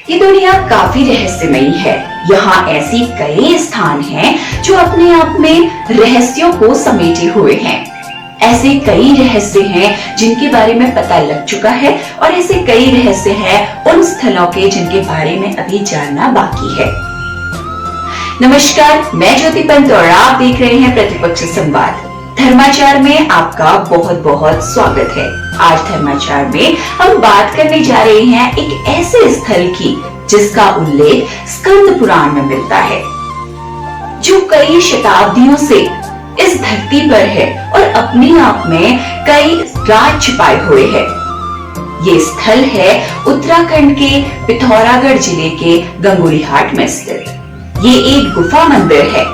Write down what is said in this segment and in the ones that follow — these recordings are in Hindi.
ये दुनिया काफी रहस्यमयी है। यहाँ ऐसी कई स्थान हैं जो अपने आप में रहस्यों को समेटे हुए हैं। ऐसे कई रहस्य हैं जिनके बारे में पता लग चुका है और ऐसे कई रहस्य हैं उन स्थलों के जिनके बारे में अभी जानना बाकी है। नमस्कार, मैं ज्योति पंत और आप देख रहे हैं प्रतिपक्ष संवाद। धर्माचार में आपका बहुत बहुत स्वागत है। आज धर्माचार में हम बात करने जा रहे हैं एक ऐसे स्थल की जिसका उल्लेख स्कंद पुराण में मिलता है, जो कई शताब्दियों से इस धरती पर है और अपने आप में कई राज छिपाए हुए है। ये स्थल है उत्तराखंड के पिथौरागढ़ जिले के गंगोलीहाट में स्थित। ये एक गुफा मंदिर है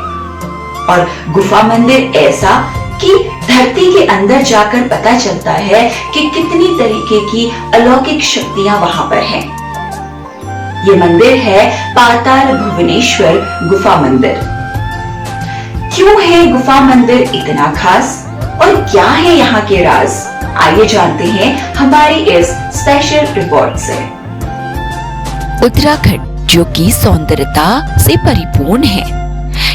और गुफा मंदिर ऐसा कि धरती के अंदर जाकर पता चलता है कि कितनी तरीके की अलौकिक शक्तियां वहां पर हैं। ये मंदिर है पाताल भुवनेश्वर गुफा मंदिर। क्यों है गुफा मंदिर इतना खास और क्या है यहाँ के राज? आइए जानते हैं हमारी इस स्पेशल रिपोर्ट से। उत्तराखंड जो कि सौंदर्यता से परिपूर्ण है,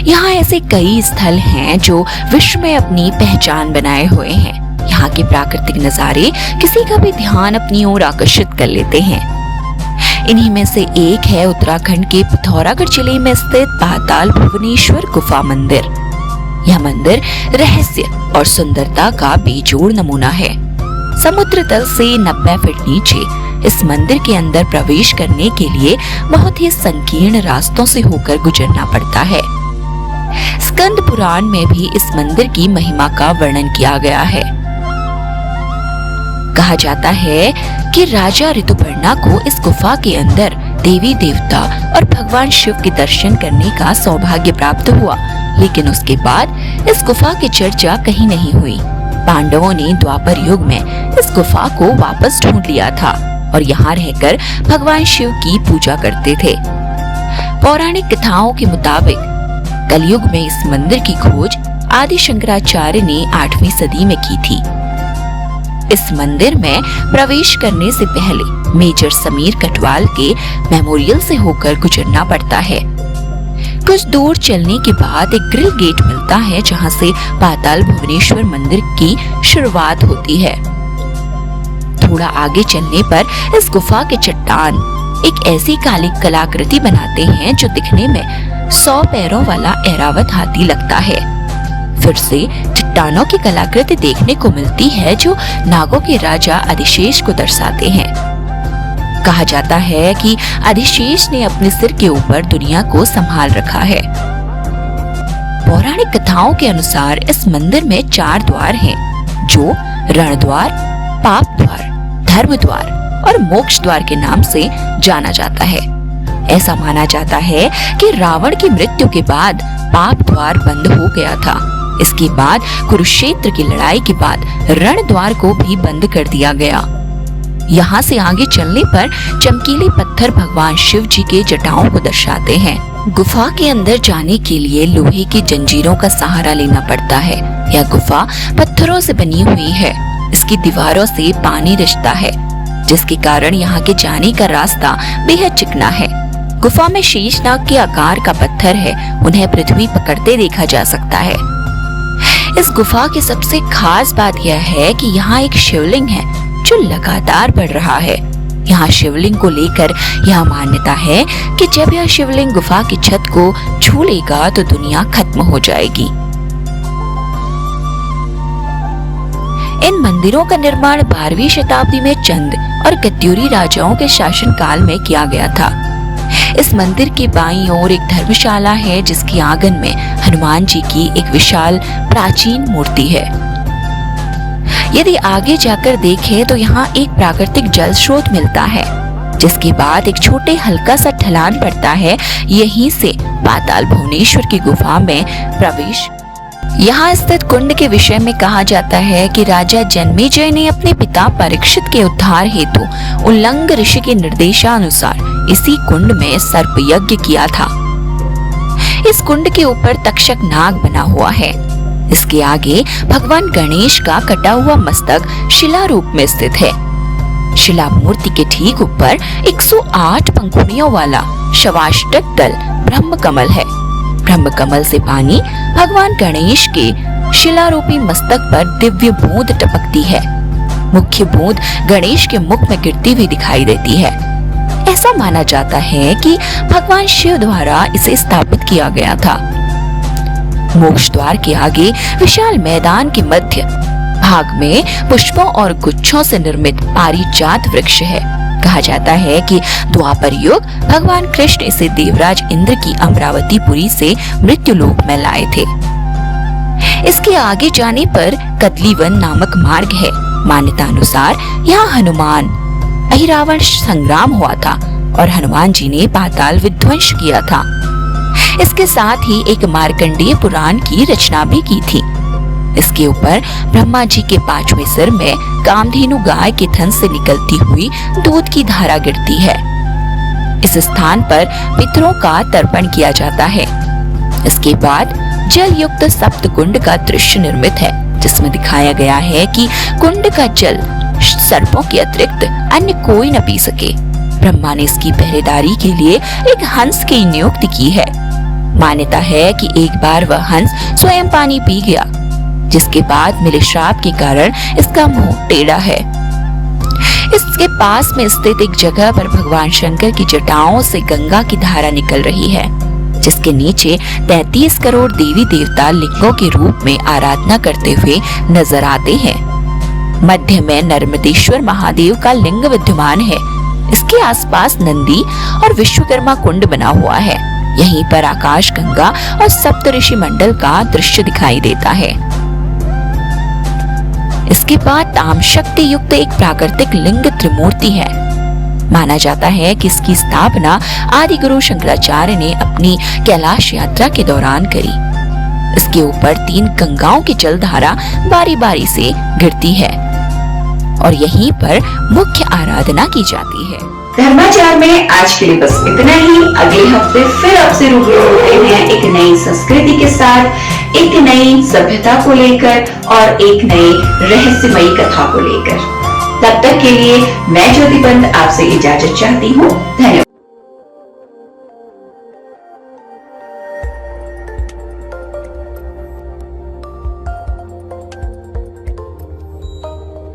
यहाँ ऐसे कई स्थल हैं जो विश्व में अपनी पहचान बनाए हुए हैं। यहाँ के प्राकृतिक नजारे किसी का भी ध्यान अपनी ओर आकर्षित कर लेते हैं। इन्हीं में से एक है उत्तराखंड के पिथौरागढ़ जिले में स्थित पाताल भुवनेश्वर गुफा मंदिर। यह मंदिर रहस्य और सुंदरता का बेजोड़ नमूना है। समुद्र तल से 90 फीट नीचे इस मंदिर के अंदर प्रवेश करने के लिए बहुत ही संकीर्ण रास्तों से होकर गुजरना पड़ता है। स्कंद पुराण में भी इस मंदिर की महिमा का वर्णन किया गया है। कहा जाता है कि राजा ऋतुपर्णा को इस गुफा के अंदर देवी देवता और भगवान शिव के दर्शन करने का सौभाग्य प्राप्त हुआ, लेकिन उसके बाद इस गुफा की चर्चा कहीं नहीं हुई। पांडवों ने द्वापर युग में इस गुफा को वापस ढूंढ लिया था और यहाँ रहकर भगवान शिव की पूजा करते थे। पौराणिक कथाओं के मुताबिक कलयुग में इस मंदिर की खोज आदि शंकराचार्य ने 8वीं सदी में की थी। इस मंदिर में प्रवेश करने से पहले मेजर समीर कटवाल के मेमोरियल से होकर गुजरना पड़ता है। कुछ दूर चलने के बाद एक ग्रिल गेट मिलता है जहां से पाताल भुवनेश्वर मंदिर की शुरुआत होती है। थोड़ा आगे चलने पर इस गुफा के चट्टान एक ऐसी काली कलाकृति बनाते हैं जो दिखने में 100 पैरों वाला ऐरावत हाथी लगता है। फिर से चट्टानों की कलाकृति देखने को मिलती है जो नागों के राजा अधिशेष को दर्शाते हैं। कहा जाता है कि अधिशेष ने अपने सिर के ऊपर दुनिया को संभाल रखा है। पौराणिक कथाओं के अनुसार इस मंदिर में 4 द्वार हैं, जो रण द्वार, पाप द्वार, धर्म द्वार और मोक्ष द्वार के नाम से जाना जाता है। ऐसा माना जाता है कि रावण की मृत्यु के बाद पाप द्वार बंद हो गया था। इसके बाद कुरुक्षेत्र की लड़ाई के बाद रण द्वार को भी बंद कर दिया गया। यहाँ से आगे चलने पर चमकीले पत्थर भगवान शिव जी के जटाओं को दर्शाते हैं। गुफा के अंदर जाने के लिए लोहे की जंजीरों का सहारा लेना पड़ता है। यह गुफा पत्थरों से बनी हुई है। इसकी दीवारों से पानी रिश्ता है, जिसके कारण यहाँ के जाने का रास्ता बेहद चिकना है। गुफा में शेषनाग के आकार का पत्थर है, उन्हें पृथ्वी पकड़ते देखा जा सकता है। इस गुफा की सबसे खास बात यह है कि यहाँ एक शिवलिंग है जो लगातार बढ़ रहा है। यहाँ शिवलिंग को लेकर यह मान्यता है कि जब यह शिवलिंग गुफा की छत को छू लेगा तो दुनिया खत्म हो जाएगी। इन मंदिरों का निर्माण 12वीं शताब्दी में चंद और गद्यूरी राजाओं के शासनकाल में किया गया था। इस मंदिर के बाईं ओर एक धर्मशाला है जिसकी आंगन में हनुमान जी की एक विशाल प्राचीन मूर्ति है। यदि आगे जाकर देखें तो यहाँ एक प्राकृतिक जल स्रोत मिलता है, जिसके बाद एक छोटे हल्का सा ढलान पड़ता है। यहीं से पाताल भुवनेश्वर की गुफा में प्रवेश। यहाँ स्थित कुंड के विषय में कहा जाता है कि राजा जन्मेजय ने अपने पिता परीक्षित के उद्धार हेतु उल्लंघ ऋषि के निर्देशानुसार इसी कुंड में सर्प यज्ञ किया था। इस कुंड के ऊपर तक्षक नाग बना हुआ है। इसके आगे भगवान गणेश का कटा हुआ मस्तक शिला रूप में स्थित है। शिला मूर्ति के ठीक ऊपर 108 पंखुड़ियों वाला शवाष्टक दल ब्रह्म कमल है। ब्रह्म कमल से पानी भगवान गणेश के शिलारूपी मस्तक पर दिव्य बूंद टपकती है। मुख्य बूंद गणेश के मुख में गिरती हुई दिखाई देती है। ऐसा माना जाता है कि भगवान शिव द्वारा इसे स्थापित किया गया था। मोक्ष द्वार के आगे विशाल मैदान के मध्य भाग में पुष्पों और गुच्छों से निर्मित पारिजात वृक्ष है। कहा जाता है कि द्वापर युग भगवान कृष्ण इसे देवराज इंद्र की अमरावतीपुरी से मृत्युलोक में लाए थे। इसके आगे जाने पर कदलीवन नामक मार्ग है। मान्यता अनुसार यहाँ हनुमान अहिरावण संग्राम हुआ था और हनुमान जी ने पाताल विध्वंस किया था। इसके साथ ही एक मार्कंडेय पुराण की रचना भी की थी। इसके ऊपर ब्रह्मा जी के 5वें सिर में कामधेनु गाय के थन से निकलती हुई दूध की धारा गिरती है। इस स्थान पर पितरों का तर्पण किया जाता है। इसके बाद जल युक्त सप्त कुंड का दृश्य निर्मित है, जिसमें दिखाया गया है कि कुंड का जल सर्पों के अतिरिक्त अन्य कोई न पी सके। ब्रह्मा ने इसकी पहरेदारी के लिए एक हंस की नियुक्ति की है। मान्यता है कि एक बार वह हंस स्वयं पानी पी गया, जिसके बाद मिले श्राप के कारण इसका मुंह टेढ़ा है। इसके पास में स्थित एक जगह पर भगवान शंकर की जटाओं से गंगा की धारा निकल रही है, जिसके नीचे 33 करोड़ देवी देवता लिंगों के रूप में आराधना करते हुए नजर आते हैं। मध्य में नर्मदेश्वर महादेव का लिंग विद्यमान है। इसके आसपास नंदी और विश्वकर्मा कुंड बना हुआ है। यहीं पर आकाश गंगा और सप्तऋषि मंडल का दृश्य दिखाई देता है। इसके बाद ताम शक्ति युक्त एक प्राकृतिक लिंग त्रिमूर्ति है। माना जाता है कि इसकी स्थापना आदि गुरु शंकराचार्य ने अपनी कैलाश यात्रा के दौरान करी। इसके ऊपर 3 गंगाओं की जलधारा बारी बारी से गिरती है और यहीं पर मुख्य आराधना की जाती है। धर्माचार में आज के लिए बस इतना ही। अगले हफ्ते फिर आपसे रूबरू होते हैं एक नई संस्कृति के साथ, एक नई सभ्यता को लेकर और एक नई रहस्यमयी कथा को लेकर। तब तक के लिए मैं ज्योति बंद आपसे इजाजत चाहती हूँ। धन्यवाद।